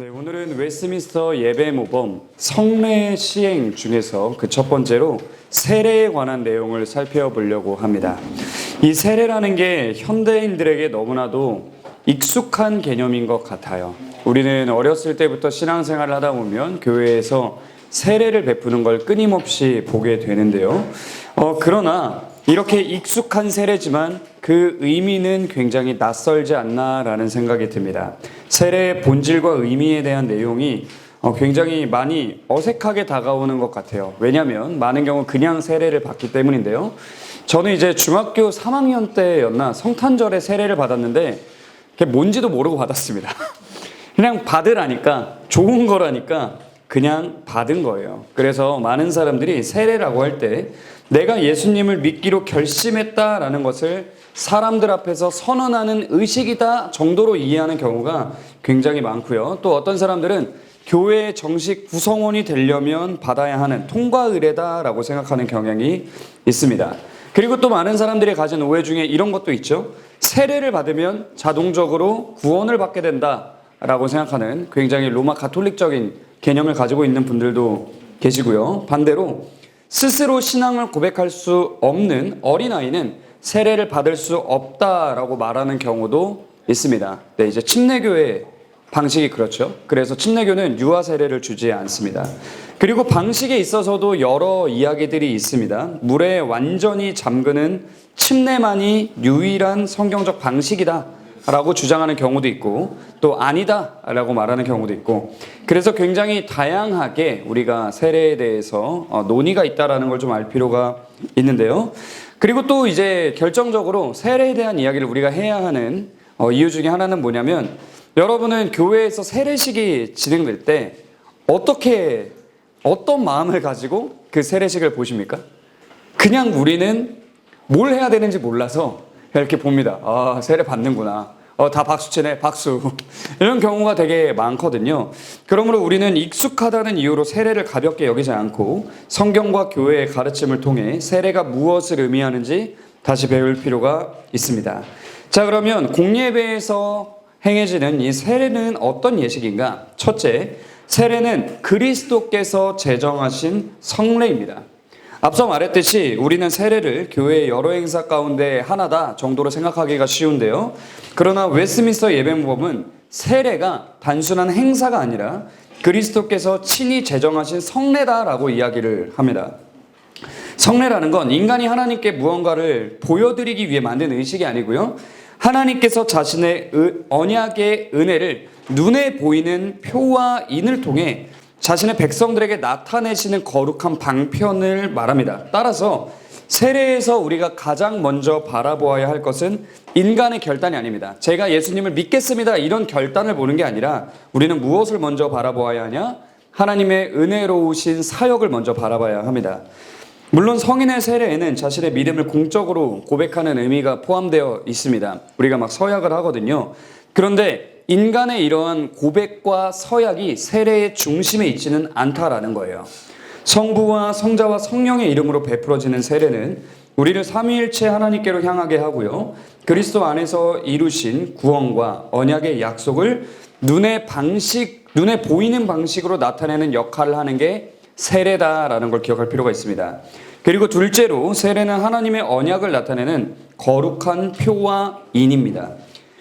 네, 오늘은 웨스트민스터 예배 모범 성례 시행 중에서 그 첫 번째로 세례에 관한 내용을 살펴보려고 합니다. 이 세례라는 게 현대인들에게 너무나도 익숙한 개념인 것 같아요. 우리는 어렸을 때부터 신앙생활을 하다 보면 교회에서 세례를 베푸는 걸 끊임없이 보게 되는데요. 그러나 이렇게 익숙한 세례지만 그 의미는 굉장히 낯설지 않나라는 생각이 듭니다. 세례의 본질과 의미에 대한 내용이 굉장히 많이 어색하게 다가오는 것 같아요. 왜냐하면 많은 경우 그냥 세례를 받기 때문인데요. 저는 이제 중학교 3학년 때였나 성탄절에 세례를 받았는데 그게 뭔지도 모르고 받았습니다. 그냥 받으라니까, 좋은 거라니까 그냥 받은 거예요. 그래서 많은 사람들이 세례라고 할 때 내가 예수님을 믿기로 결심했다라는 것을 사람들 앞에서 선언하는 의식이다 정도로 이해하는 경우가 굉장히 많고요. 또 어떤 사람들은 교회의 정식 구성원이 되려면 받아야 하는 통과 의례다라고 생각하는 경향이 있습니다. 그리고 또 많은 사람들이 가진 오해 중에 이런 것도 있죠. 세례를 받으면 자동적으로 구원을 받게 된다라고 생각하는 굉장히 로마 가톨릭적인 개념을 가지고 있는 분들도 계시고요. 반대로 스스로 신앙을 고백할 수 없는 어린아이는 세례를 받을 수 없다라고 말하는 경우도 있습니다. 네, 이제 침례교의 방식이 그렇죠. 그래서 침례교는 유아 세례를 주지 않습니다. 그리고 방식에 있어서도 여러 이야기들이 있습니다. 물에 완전히 잠그는 침례만이 유일한 성경적 방식이다 라고 주장하는 경우도 있고 또 아니다 라고 말하는 경우도 있고, 그래서 굉장히 다양하게 우리가 세례에 대해서 논의가 있다라는 걸 좀 알 필요가 있는데요. 그리고 또 이제 결정적으로 세례에 대한 이야기를 우리가 해야 하는 이유 중에 하나는 뭐냐면, 여러분은 교회에서 세례식이 진행될 때 어떤 마음을 가지고 그 세례식을 보십니까? 그냥 우리는 뭘 해야 되는지 몰라서 이렇게 봅니다. 아, 세례 받는구나. 다 박수치네, 박수. 이런 경우가 되게 많거든요. 그러므로 우리는 익숙하다는 이유로 세례를 가볍게 여기지 않고 성경과 교회의 가르침을 통해 세례가 무엇을 의미하는지 다시 배울 필요가 있습니다. 자, 그러면 공예배에서 행해지는 이 세례는 어떤 예식인가? 첫째, 세례는 그리스도께서 제정하신 성례입니다. 앞서 말했듯이 우리는 세례를 교회의 여러 행사 가운데 하나다 정도로 생각하기가 쉬운데요. 그러나 웨스트민스터 예배모범은 세례가 단순한 행사가 아니라 그리스도께서 친히 제정하신 성례다라고 이야기를 합니다. 성례라는 건 인간이 하나님께 무언가를 보여드리기 위해 만든 의식이 아니고요. 하나님께서 자신의 언약의 은혜를 눈에 보이는 표와 인을 통해 자신의 백성들에게 나타내시는 거룩한 방편을 말합니다. 따라서 세례에서 우리가 가장 먼저 바라보아야 할 것은 인간의 결단이 아닙니다. 제가 예수님을 믿겠습니다, 이런 결단을 보는 게 아니라 우리는 무엇을 먼저 바라보아야 하냐? 하나님의 은혜로우신 사역을 먼저 바라봐야 합니다. 물론 성인의 세례에는 자신의 믿음을 공적으로 고백하는 의미가 포함되어 있습니다. 우리가 막 서약을 하거든요. 그런데 인간의 이러한 고백과 서약이 세례의 중심에 있지는 않다라는 거예요. 성부와 성자와 성령의 이름으로 베풀어지는 세례는 우리를 삼위일체 하나님께로 향하게 하고요. 그리스도 안에서 이루신 구원과 언약의 약속을 눈에 보이는 방식으로 나타내는 역할을 하는 게 세례다라는 걸 기억할 필요가 있습니다. 그리고 둘째로 세례는 하나님의 언약을 나타내는 거룩한 표와 인입니다.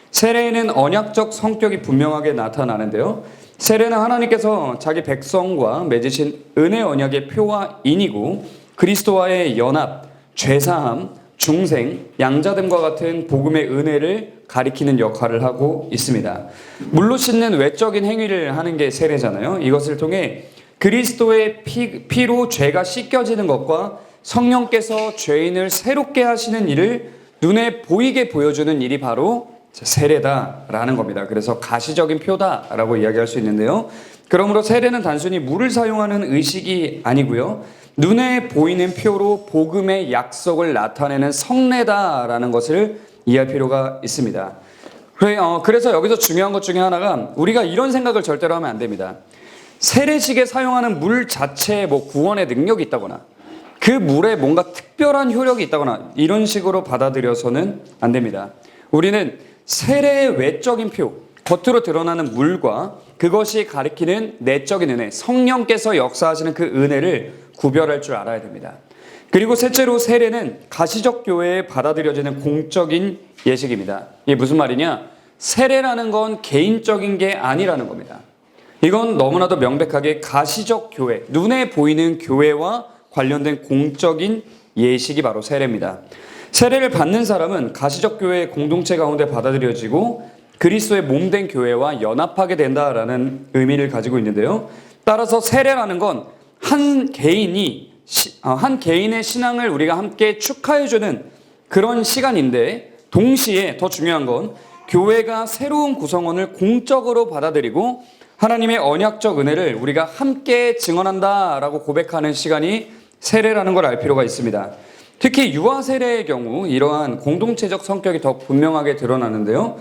세례에는 언약적 성격이 분명하게 나타나는데요. 세례는 하나님께서 자기 백성과 맺으신 은혜 언약의 표와 인이고 그리스도와의 연합, 죄사함, 중생, 양자됨과 같은 복음의 은혜를 가리키는 역할을 하고 있습니다. 물로 씻는 외적인 행위를 하는 게 세례잖아요. 이것을 통해 그리스도의 피로 죄가 씻겨지는 것과 성령께서 죄인을 새롭게 하시는 일을 눈에 보이게 보여주는 일이 바로 세례다라는 겁니다. 그래서 가시적인 표다라고 이야기할 수 있는데요. 그러므로 세례는 단순히 물을 사용하는 의식이 아니고요. 눈에 보이는 표로 복음의 약속을 나타내는 성례다라는 것을 이해할 필요가 있습니다. 그래서 여기서 중요한 것 중에 하나가 우리가 이런 생각을 절대로 하면 안 됩니다. 세례식에 사용하는 물 자체에 구원의 능력이 있다거나 그 물에 뭔가 특별한 효력이 있다거나 이런 식으로 받아들여서는 안 됩니다. 우리는 세례의 외적인 표, 겉으로 드러나는 물과 그것이 가리키는 내적인 은혜, 성령께서 역사하시는 그 은혜를 구별할 줄 알아야 됩니다. 그리고 셋째로 세례는 가시적 교회에 받아들여지는 공적인 예식입니다. 이게 무슨 말이냐? 세례라는 건 개인적인 게 아니라는 겁니다. 이건 너무나도 명백하게 가시적 교회, 눈에 보이는 교회와 관련된 공적인 예식이 바로 세례입니다. 세례를 받는 사람은 가시적 교회의 공동체 가운데 받아들여지고 그리스도의 몸된 교회와 연합하게 된다라는 의미를 가지고 있는데요. 따라서 세례라는 건 한 개인의 신앙을 우리가 함께 축하해주는 그런 시간인데, 동시에 더 중요한 건 교회가 새로운 구성원을 공적으로 받아들이고 하나님의 언약적 은혜를 우리가 함께 증언한다라고 고백하는 시간이 세례라는 걸 알 필요가 있습니다. 특히 유아 세례의 경우 이러한 공동체적 성격이 더 분명하게 드러나는데요.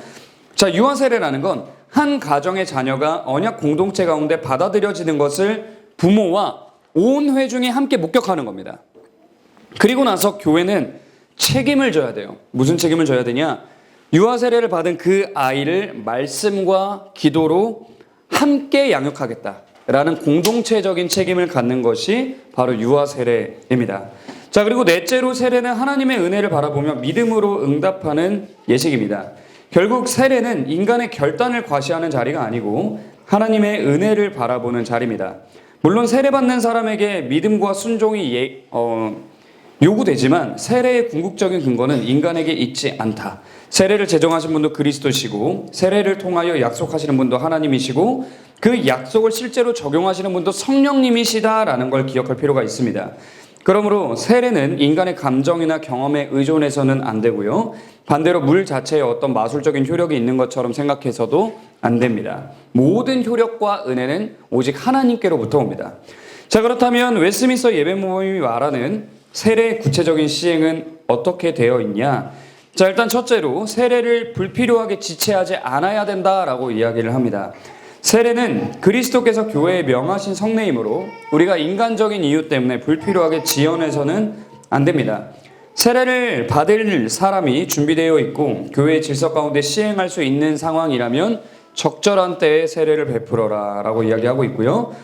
자, 유아 세례라는 건 한 가정의 자녀가 언약 공동체 가운데 받아들여지는 것을 부모와 온 회중이 함께 목격하는 겁니다. 그리고 나서 교회는 책임을 져야 돼요. 무슨 책임을 져야 되냐? 유아 세례를 받은 그 아이를 말씀과 기도로 함께 양육하겠다라는 공동체적인 책임을 갖는 것이 바로 유아 세례입니다. 자, 그리고 넷째로 세례는 하나님의 은혜를 바라보며 믿음으로 응답하는 예식입니다. 결국 세례는 인간의 결단을 과시하는 자리가 아니고 하나님의 은혜를 바라보는 자리입니다. 물론 세례받는 사람에게 믿음과 순종이 요구되지만 세례의 궁극적인 근거는 인간에게 있지 않다. 세례를 제정하신 분도 그리스도시고 세례를 통하여 약속하시는 분도 하나님이시고 그 약속을 실제로 적용하시는 분도 성령님이시다라는 걸 기억할 필요가 있습니다. 그러므로 세례는 인간의 감정이나 경험에 의존해서는 안 되고요. 반대로 물 자체에 어떤 마술적인 효력이 있는 것처럼 생각해서도 안 됩니다. 모든 효력과 은혜는 오직 하나님께로부터 옵니다. 자, 그렇다면 웨스트민스터 예배모임이 말하는 세례의 구체적인 시행은 어떻게 되어 있냐? 자, 일단 첫째로 세례를 불필요하게 지체하지 않아야 된다라고 이야기를 합니다. 세례는 그리스도께서 교회에 명하신 성례이므로 우리가 인간적인 이유 때문에 불필요하게 지연해서는 안 됩니다. 세례를 받을 사람이 준비되어 있고 교회의 질서 가운데 시행할 수 있는 상황이라면 적절한 때에 세례를 베풀어라 라고 이야기하고 있고요.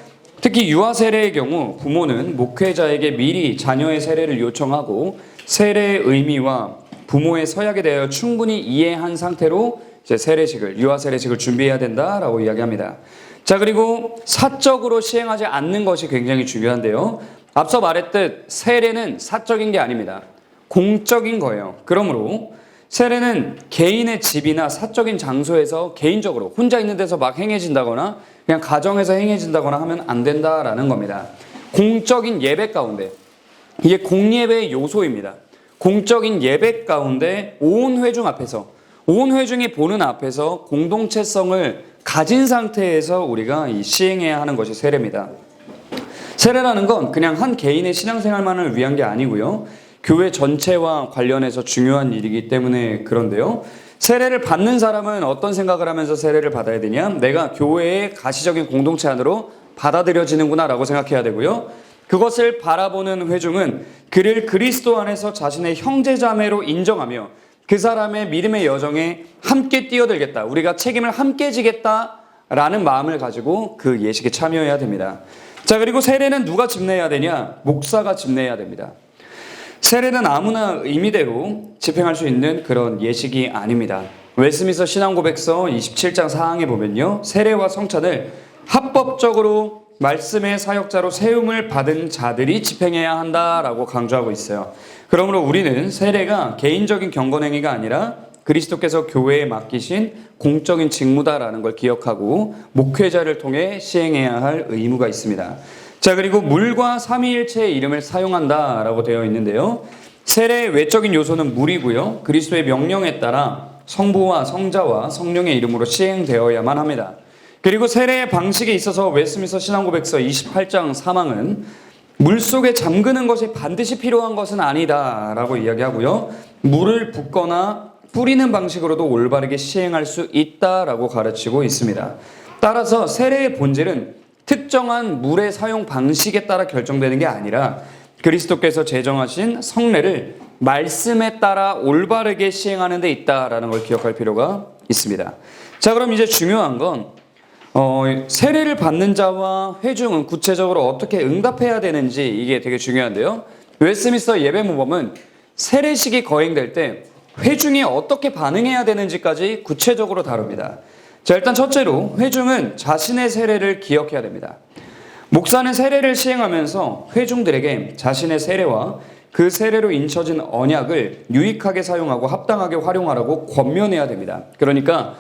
특히 유아 세례의 경우 부모는 목회자에게 미리 자녀의 세례를 요청하고 세례의 의미와 부모의 서약에 대하여 충분히 이해한 상태로 이제 유아 세례식을 준비해야 된다라고 이야기합니다. 자, 그리고 사적으로 시행하지 않는 것이 굉장히 중요한데요. 앞서 말했듯 세례는 사적인 게 아닙니다. 공적인 거예요. 그러므로 세례는 개인의 집이나 사적인 장소에서 개인적으로 혼자 있는 데서 막 행해진다거나 그냥 가정에서 행해진다거나 하면 안 된다라는 겁니다. 공적인 예배 가운데, 이게 공예배의 요소입니다. 공적인 예배 가운데 온 회중 앞에서, 온 회중이 보는 앞에서 공동체성을 가진 상태에서 우리가 시행해야 하는 것이 세례입니다. 세례라는 건 그냥 한 개인의 신앙생활만을 위한 게 아니고요. 교회 전체와 관련해서 중요한 일이기 때문에 그런데요. 세례를 받는 사람은 어떤 생각을 하면서 세례를 받아야 되냐? 내가 교회의 가시적인 공동체 안으로 받아들여지는구나 라고 생각해야 되고요. 그것을 바라보는 회중은 그를 그리스도 안에서 자신의 형제자매로 인정하며 그 사람의 믿음의 여정에 함께 뛰어들겠다, 우리가 책임을 함께 지겠다라는 마음을 가지고 그 예식에 참여해야 됩니다. 자, 그리고 세례는 누가 집례해야 되냐? 목사가 집례해야 됩니다. 세례는 아무나 의미대로 집행할 수 있는 그런 예식이 아닙니다. 웨스트민스터 신앙고백서 27장 4항에 보면요, 세례와 성찬을 합법적으로 말씀의 사역자로 세움을 받은 자들이 집행해야 한다라고 강조하고 있어요. 그러므로 우리는 세례가 개인적인 경건행위가 아니라 그리스도께서 교회에 맡기신 공적인 직무다라는 걸 기억하고 목회자를 통해 시행해야 할 의무가 있습니다. 자, 그리고 물과 삼위일체의 이름을 사용한다라고 되어 있는데요. 세례의 외적인 요소는 물이고요. 그리스도의 명령에 따라 성부와 성자와 성령의 이름으로 시행되어야만 합니다. 그리고 세례의 방식에 있어서 웨스트민스터 신앙고백서 28장 3항은 물속에 잠그는 것이 반드시 필요한 것은 아니다라고 이야기하고요. 물을 붓거나 뿌리는 방식으로도 올바르게 시행할 수 있다라고 가르치고 있습니다. 따라서 세례의 본질은 특정한 물의 사용 방식에 따라 결정되는 게 아니라 그리스도께서 제정하신 성례를 말씀에 따라 올바르게 시행하는 데 있다라는 걸 기억할 필요가 있습니다. 자, 그럼 이제 중요한 건 세례를 받는 자와 회중은 구체적으로 어떻게 응답해야 되는지 이게 되게 중요한데요. 웨스트민스터 예배모범은 세례식이 거행될 때 회중이 어떻게 반응해야 되는지까지 구체적으로 다룹니다. 자, 일단 첫째로 회중은 자신의 세례를 기억해야 됩니다. 목사는 세례를 시행하면서 회중들에게 자신의 세례와 그 세례로 인쳐진 언약을 유익하게 사용하고 합당하게 활용하라고 권면해야 됩니다. 그러니까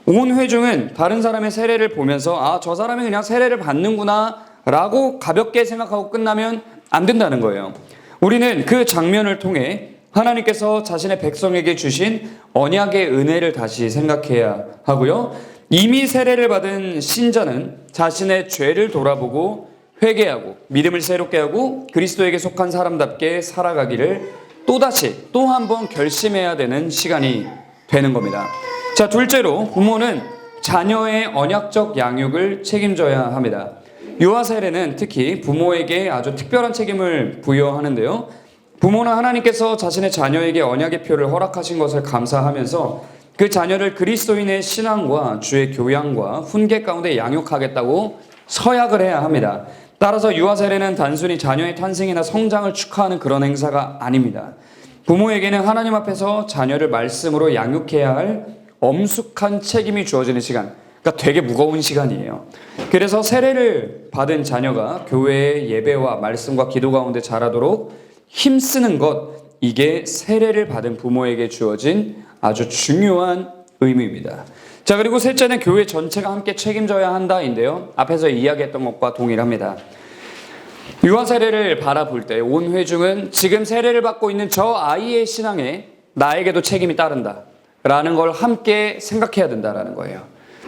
온 회중은 다른 사람의 세례를 보면서 저 사람이 그냥 세례를 받는구나 라고 가볍게 생각하고 끝나면 안 된다는 거예요. 우리는 그 장면을 통해 하나님께서 자신의 백성에게 주신 언약의 은혜를 다시 생각해야 하고요. 이미 세례를 받은 신자는 자신의 죄를 돌아보고 회개하고 믿음을 새롭게 하고 그리스도에게 속한 사람답게 살아가기를 또다시 또 한 번 결심해야 되는 시간이 되는 겁니다. 자, 둘째로 부모는 자녀의 언약적 양육을 책임져야 합니다. 유아 세례는 특히 부모에게 아주 특별한 책임을 부여하는데요. 부모는 하나님께서 자신의 자녀에게 언약의 표를 허락하신 것을 감사하면서 그 자녀를 그리스도인의 신앙과 주의 교양과 훈계 가운데 양육하겠다고 서약을 해야 합니다. 따라서 유아 세례는 단순히 자녀의 탄생이나 성장을 축하하는 그런 행사가 아닙니다. 부모에게는 하나님 앞에서 자녀를 말씀으로 양육해야 할 엄숙한 책임이 주어지는 시간, 그러니까 되게 무거운 시간이에요. 그래서 세례를 받은 자녀가 교회의 예배와 말씀과 기도 가운데 자라도록 힘쓰는 것, 이게 세례를 받은 부모에게 주어진 아주 중요한 의무입니다. 자, 그리고 셋째는 교회 전체가 함께 책임져야 한다인데요. 앞에서 이야기했던 것과 동일합니다. 유아 세례를 바라볼 때 온 회중은 지금 세례를 받고 있는 저 아이의 신앙에 나에게도 책임이 따른다 라는 걸 함께 생각해야 된다라는 거예요.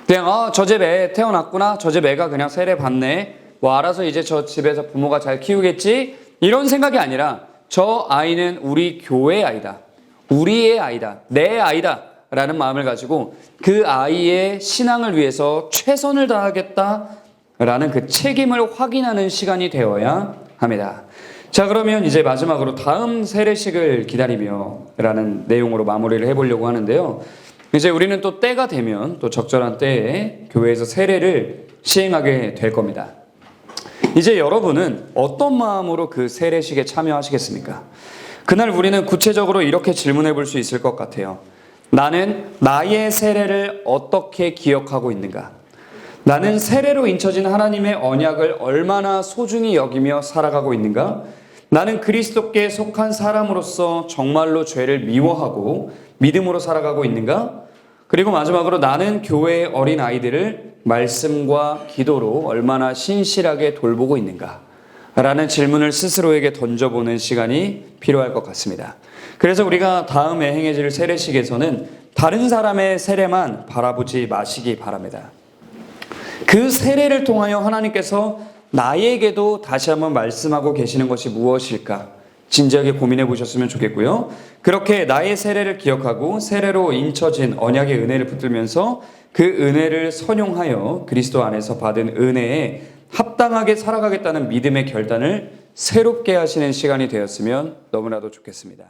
그냥 저 집 애 태어났구나, 저 집 애가 그냥 세례 받네, 뭐 알아서 이제 저 집에서 부모가 잘 키우겠지, 이런 생각이 아니라 저 아이는 우리 교회의 아이다, 우리의 아이다, 내 아이다 라는 마음을 가지고 그 아이의 신앙을 위해서 최선을 다하겠다라는 그 책임을 확인하는 시간이 되어야 합니다. 자, 그러면 이제 마지막으로 다음 세례식을 기다리며 라는 내용으로 마무리를 해보려고 하는데요. 이제 우리는 또 때가 되면 또 적절한 때에 교회에서 세례를 시행하게 될 겁니다. 이제 여러분은 어떤 마음으로 그 세례식에 참여하시겠습니까? 그날 우리는 구체적으로 이렇게 질문해 볼 수 있을 것 같아요. 나는 나의 세례를 어떻게 기억하고 있는가? 나는 세례로 인쳐진 하나님의 언약을 얼마나 소중히 여기며 살아가고 있는가? 나는 그리스도께 속한 사람으로서 정말로 죄를 미워하고 믿음으로 살아가고 있는가? 그리고 마지막으로 나는 교회의 어린 아이들을 말씀과 기도로 얼마나 신실하게 돌보고 있는가? 라는 질문을 스스로에게 던져보는 시간이 필요할 것 같습니다. 그래서 우리가 다음에 행해질 세례식에서는 다른 사람의 세례만 바라보지 마시기 바랍니다. 그 세례를 통하여 하나님께서 나에게도 다시 한번 말씀하고 계시는 것이 무엇일까? 진지하게 고민해 보셨으면 좋겠고요. 그렇게 나의 세례를 기억하고 세례로 인쳐진 언약의 은혜를 붙들면서 그 은혜를 선용하여 그리스도 안에서 받은 은혜에 합당하게 살아가겠다는 믿음의 결단을 새롭게 하시는 시간이 되었으면 너무나도 좋겠습니다.